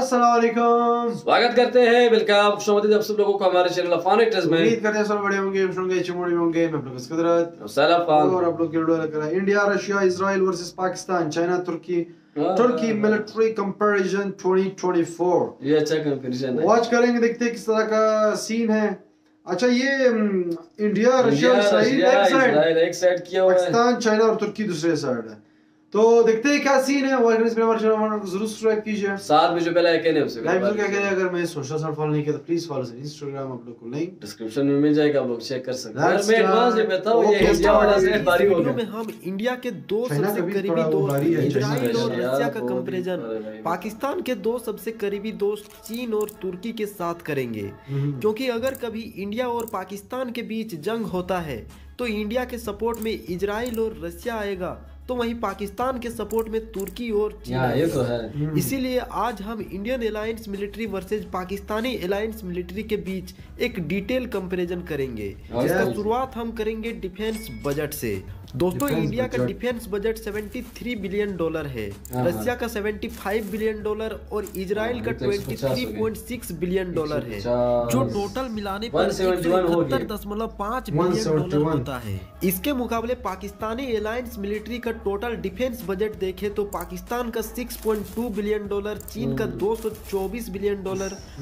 अस्सलाम वालेकुम, स्वागत करते हैं। वेलकम, खुशामदीद आप सब लोगों को हमारे चैनल अफान एक्टर्स में। उम्मीद करते हैं सब बड़े होंगे, चिमोड़े होंगे। मैं आप लोग की कदरत और आप लोग की वीडियो लेकर आए। India, Russia, Israel versus Pakistan, China, तुर्की मिलिट्री कंपैरिजन 2024। ये अच्छा कंपैरिजन है। वॉच करेंगे, देखते हैं किस तरह का सीन है। अच्छा, ये इंडिया, रशिया, इजराइल एक साइड किया हुआ है, पाकिस्तान, चाइना और तुर्की दूसरे साइड है। तो देखते हैं क्या सीन है। और इस पे हमारे चैनल को जरूर सब्सक्राइब कीजिए। साथ में जो बेल आइकन है उसे लाइक क्या करें। अगर मैं सोशल साइट फॉलो नहीं किया तो प्लीज फॉलो इंस्टाग्राम, आप लोग को लिंक डिस्क्रिप्शन में मिल जाएगा, आप लोग चेक कर सकते हैं। मैं एडवांस ये बताऊं, ये इंडिया वाला सेट भारी हो गया। में हम इंडिया के दो सबसे करीबी दोस्त इजराइल और रशिया का कंपैरिजन पाकिस्तान के दो सबसे करीबी दोस्त चीन और तुर्की के साथ करेंगे। क्योंकि अगर कभी इंडिया और पाकिस्तान के बीच जंग होता है तो इंडिया के सपोर्ट में इजराइल और रशिया आएगा, तो वहीं पाकिस्तान के सपोर्ट में तुर्की और चीन। ये तो है। इसीलिए आज हम Indian alliance military versus Pakistani alliance military के बीच एक डिटेल कंपैरिजन करेंगे। इसका शुरुआत हम करेंगे डिफेंस बजट से। दोस्तों, इंडिया का डिफेंस बजट $73 बिलियन है, रशिया का $75 बिलियन और इजराइल का $23.6 बिलियन है, जो टोटल मिलाने पर $171.5 बिलियन होता है। इसके मुकाबले पाकिस्तानी अलायंस मिलिट्री का टोटल डिफेंस बजट देखे तो पाकिस्तान का $6.2 बिलियन, चीन का $224 बिलियन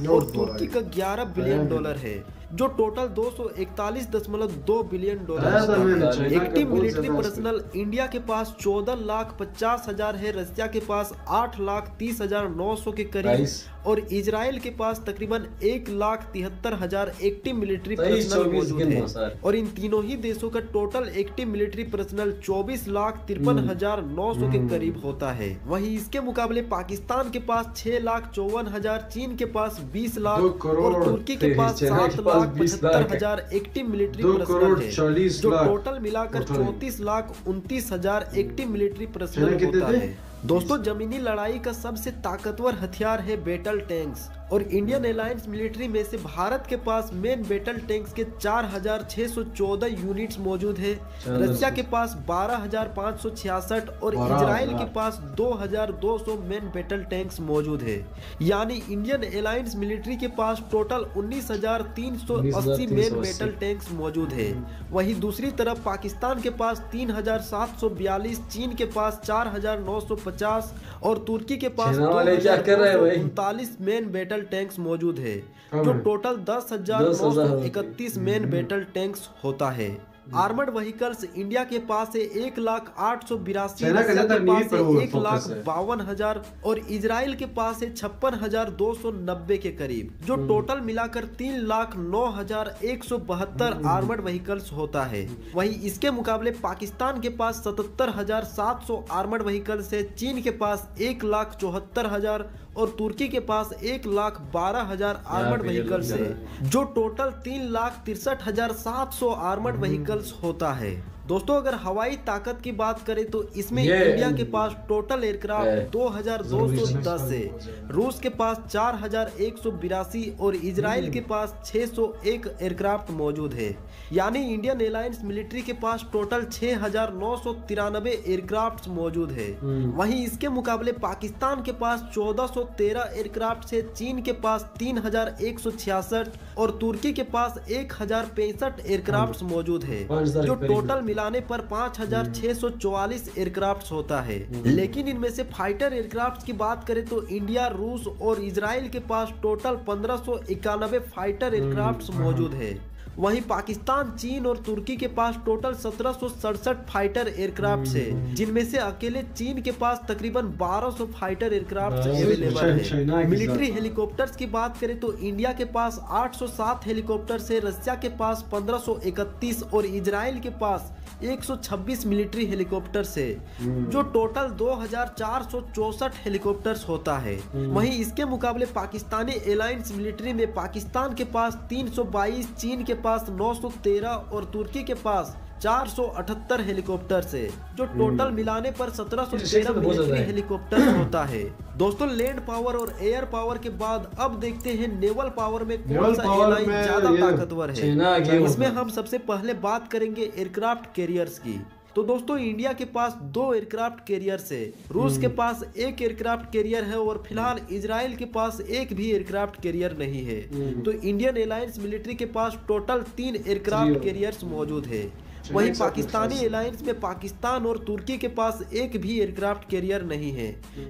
और तुर्की का $11 बिलियन है, जो टोटल $241.2 बिलियन है। एक्टिव मिलिट्री पर्सनल इंडिया के पास 14,50,000 है, रशिया के पास 8,30,900 के करीब और इजराइल के पास तकरीबन 1,73,000 एक्टिव मिलिट्री पर्सनल मौजूद है। और इन तीनों ही देशों का टोटल एक्टिव मिलिट्री पर्सनल 24,53,900 के करीब होता है। वहीं इसके मुकाबले पाकिस्तान के पास 6,54,000, चीन के पास 20 लाख और तुर्की के पास 7,75,000 एक्टिव मिलिट्री पर्सनल है, जो टोटल मिलाकर 34,29,000 एक्टिव मिलिट्री पर्सनल होता है। दोस्तों, जमीनी लड़ाई का सबसे ताकतवर हथियार है बैटल टैंक्स और इंडियन अलायंस मिलिट्री में से भारत के पास मेन बैटल टैंक्स के 4,614 यूनिट्स मौजूद है, रशिया के पास 12,566 और इजराइल के पास 2,200 मेन बैटल टैंक्स मौजूद है। यानी इंडियन अलायंस मिलिट्री के पास टोटल 19,380 मेन बैटल टैंक्स मौजूद है। वहीं दूसरी तरफ पाकिस्तान के पास 3,742, चीन के पास 4,950 और तुर्की के पास 2,239 मेन बैटल टैंक्स मौजूद है, जो टोटल 10,931 मेन बैटल टैंक्स होता है। आर्मर्ड व्हीकल्स इंडिया के पास है 1,882,000, रशिया के पास है 1,52,000 और इजराइल के पास है 56,290 के करीब, जो टोटल मिलाकर 3,09,172 आर्मर्ड व्हीकल्स होता है। वहीं इसके मुकाबले पाकिस्तान के पास 77,700 आर्मर्ड व्हीकल्स है, चीन के पास 1,74,000 और तुर्की के पास 1,12,000 आर्मर्ड व्हीकल्स है, जो टोटल 3,63,700 आर्मर्ड व्हीकल्स होता है। दोस्तों, अगर हवाई ताकत की बात करें तो इसमें इंडिया के पास टोटल एयरक्राफ्ट 2,210 है, रूस के पास 4,182 और इजराइल के पास 601 एयरक्राफ्ट मौजूद है। यानी इंडियन एलायंस मिलिट्री के पास टोटल 6,993 एयरक्राफ्ट मौजूद है। वहीं इसके मुकाबले पाकिस्तान के पास 1,413 एयरक्राफ्ट है, चीन के पास 3,166 और तुर्की के पास 1,065 एयरक्राफ्ट मौजूद है, जो टोटल मिलाने पर 5,644 एयरक्राफ्ट होता है। लेकिन इनमें से फाइटर एयरक्राफ्ट की बात करें तो इंडिया, रूस और इजराइल के पास टोटल 1,591 फाइटर एयरक्राफ्ट मौजूद है। वहीं पाकिस्तान, चीन और तुर्की के पास टोटल 1,767 फाइटर एयरक्राफ्ट है, जिनमें से अकेले चीन के पास तकरीबन 1,200 फाइटर एयरक्राफ्ट अवेलेबल है। मिलिट्री हेलीकॉप्टर्स की बात करें तो इंडिया के पास 807 हेलीकॉप्टर्स है, रशिया के पास 1,531 और इजराइल के पास 126 मिलिट्री हेलीकॉप्टर्स है, जो टोटल 2,464 हेलीकॉप्टर्स होता है। वहीं इसके मुकाबले पाकिस्तानी अलायंस मिलिट्री में पाकिस्तान के पास 322, चीन के पास 913 और तुर्की के पास 478 हेलीकॉप्टर्स है, जो टोटल मिलाने पर 1,713 मिलिट्री हेलीकॉप्टर होता है। दोस्तों, लैंड पावर और एयर पावर के बाद अब देखते हैं नेवल पावर में कौन सा एयरलाइन ज्यादा ताकतवर है। इसमें हम सबसे पहले बात करेंगे एयरक्राफ्ट कैरियर्स की। तो दोस्तों इंडिया के पास 2 एयरक्राफ्ट कैरियर्स है, रूस के पास 1 एयरक्राफ्ट कैरियर है और फिलहाल इजराइल के पास 1 भी एयरक्राफ्ट कैरियर नहीं है। तो इंडियन अलायंस मिलिट्री के पास टोटल 3 एयरक्राफ्ट कैरियर्स मौजूद है। वहीं पाकिस्तानी अलायंस में पाकिस्तान और तुर्की के पास 1 भी एयरक्राफ्ट कैरियर नहीं है,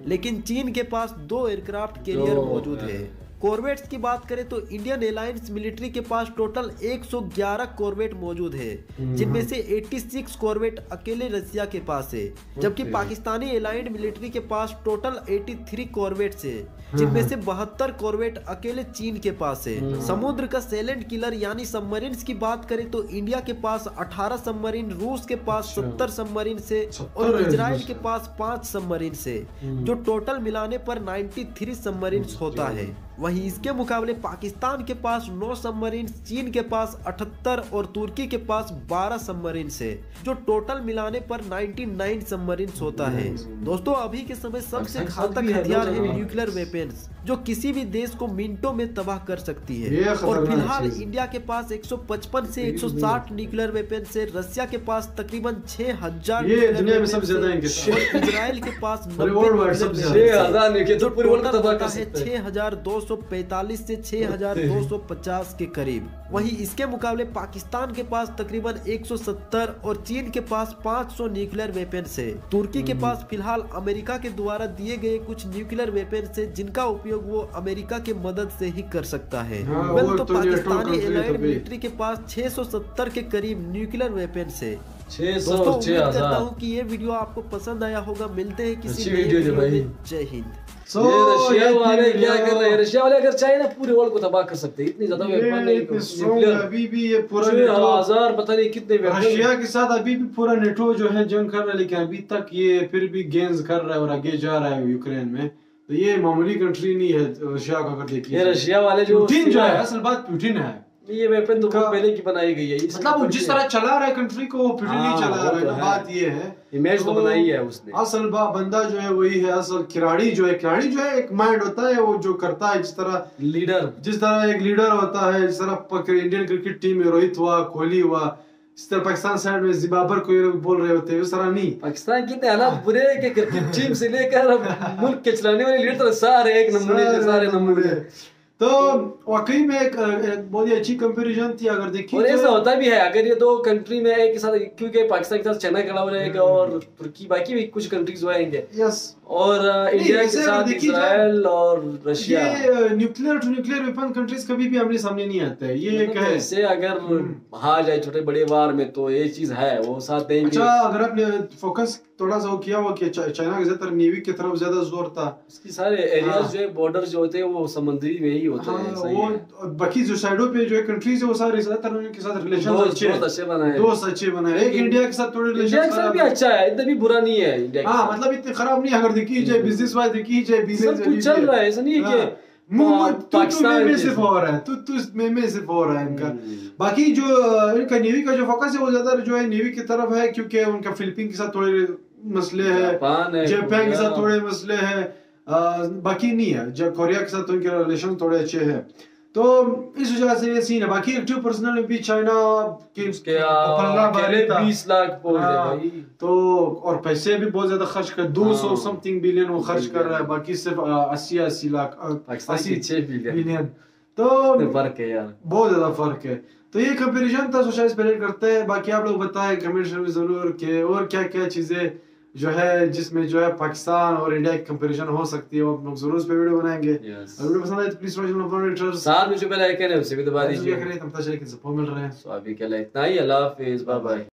लेकिन चीन के पास 2 एयरक्राफ्ट कैरियर मौजूद है। कॉर्वेट्स की बात करें तो इंडियन अलायंस मिलिट्री के पास टोटल 111 कॉर्वेट मौजूद है, जिनमें से 86 कॉर्वेट अकेले रसिया के पास है, जबकि पाकिस्तानी अलायंस मिलिट्री के पास टोटल 83 कॉर्वेट्स है, जिनमें से 72 कॉर्वेट अकेले चीन के पास है। समुद्र का साइलेंट किलर यानी सबमरीन्स की बात करें तो इंडिया के पास 18 सबमरीन, रूस के पास 70 सबमरीन से और इजराइल के पास 5 सबमरीन से, जो टोटल मिलाने पर 93 सबमरीन होता है। वहीं इसके मुकाबले पाकिस्तान के पास 9 सबमरीन, चीन के पास 78 और तुर्की के पास 12 सबमरीन है, जो टोटल मिलाने पर 99 सबमरीन होता है। दोस्तों अभी के समय सबसे घातक हथियार है न्यूक्लियर वेपन्स, जो किसी भी देश को मिनटों में तबाह कर सकती है। और फिलहाल इंडिया के पास 155 से 160 न्यूक्लियर वेपन्स है, रसिया के पास तकरीबन 6000, इजराइल के पास 6245 से 6250 के करीब। वहीं इसके मुकाबले पाकिस्तान के पास तकरीबन 170 और चीन के पास 500 न्यूक्लियर वेपन्स है। तुर्की के पास फिलहाल अमेरिका के द्वारा दिए गए कुछ न्यूक्लियर वेपन्स है, जिनका उपयोग वो अमेरिका के मदद से ही कर सकता है। तो पाकिस्तानी एलाइड मिलिट्री के पास 670 के करीब न्यूक्लियर वेपन्स है। दोस्तों उम्मीद करता हूँ कि ये वीडियो आपको पसंद आया होगा। मिलते हैं किसी नए वीडियो में। जय हिंद। रशिया वाले क्या कर रहे हैं? रशिया वाले अगर चाहे ना पूरे वर्ल्ड को तबाह कर सकते हैं, इतनी ज्यादा वेपन है। अभी भी ये पूरा 6000 पता नहीं कितने रशिया के साथ अभी भी पूरा नेटो जो है जंग कर रहा है, लेकिन अभी तक ये फिर भी गेंस कर रहा है और आगे जा रहा है यूक्रेन में। तो ये मामूली कंट्री नहीं है रशिया का। अगर देखिए रशिया वाले जो पुतिन जो है, असल बात पुतिन है, ये वेपन तो बहुत पहले की बनाई गई है। मतलब वो जिस तरह चला रहा है कंट्री को, पुतिन नहीं चला रहा है। बात ये है, इमेज तो बनाई है उसने। असल बंदा जो है वही है, असल खिलाड़ी जो है एक माइंड होता है, वो जो करता है जिस तरह एक लीडर होता है, जिस तरह इंडियन क्रिकेट टीम में रोहित हुआ, कोहली हुआ, इस तरह पाकिस्तान साइड में जिबाबर को बोल रहे होते हैं, उस तरह नहीं। पाकिस्तान की हालात बुरे है कि क्रिकेट टीम से लेकर मुल्क के चलाने वाले लीडर सारे एक नंबर। तो वाकई में एक बहुत ही अच्छी कंपैरिजन थी अगर देखिए। और ऐसा होता भी है अगर ये दो कंट्री में एक साथ, क्योंकि पाकिस्तान के साथ चाइना खड़ा हो रहेगा और तुर्की, बाकी भी कुछ कंट्रीज आएंगे, और इंडिया के साथ इजराइल और रशिया। ये nuclear to nuclear weapon countries कभी भी आमने सामने नहीं आते हैं। ये एक है, इससे अगर हार जाए छोटे बड़े वार में तो ये चीज है, वो साथ देंगे। अच्छा अगर आपने फोकस थोड़ा सा किया हुआ कि चाइना के ज्यादातर नेवी की तरफ ज्यादा जोर था, उसकी सारे एरियाज जो है, बॉर्डर जो होते हैं वो समुद्री में ही होते हैं। वो बाकी जो साइडों पे जो है कंट्रीज है वो सारे ज्यादातर उनके साथ रिलेशन दोस्त अच्छे बनाए। एक इंडिया के साथ थोड़े रिलेशन भी अच्छा है, इतना भी बुरा नहीं है इंडिया के साथ। मतलब इतने खराब नहीं। अगर देखी जाए बिजनेस वाइज, देखी जाए बिजनेस चल रहा है, ऐसा नहीं है कि पाकिस्तान में सिर्फ हो रहा है, तू में सिर्फ हो रहा है इनका। बाकी जो इनका नेवी का जो फोकस है वो ज्यादा जो है नेवी की तरफ है, क्योंकि उनका फिलीपीन के साथ थोड़े मसले है, जापान के साथ थोड़े मसले है, बाकी नहीं है। जब कोरिया के साथ उनके रिलेशन थोड़े अच्छे हैं, तो इस वजह से ये सीन है। बाकी एक्टिव पर्सनल में भी चाइना के 20 लाख भाई, तो और पैसे भी बहुत ज्यादा खर्च कर 200 समथिंग बिलियन वो खर्च कर रहा है, बाकी सिर्फ 80 लाख 6 बिलियन। तो फर्क है यार, बहुत ज्यादा फर्क है। तो ये कंपैरिजन था, सोचा इंस्पायर करते हैं। बाकी आप लोग बताएं कमेंट में जरूर कि और क्या क्या चीजें जो है जिसमें जो है पाकिस्तान और इंडिया की कंपैरिजन हो सकती है, वो हम लोग जरूर इस पे वीडियो बनाएंगे। अगर वीडियो पसंद आए तो प्लीज लाइक साथ में जो बेल आइकन है उसे भी दबा दीजिए। हम पता चले कि सपोर्ट मिल रहे हैं। तो अभी के लिए इतना ही, अल्लाह हाफिज़, बाय बाय।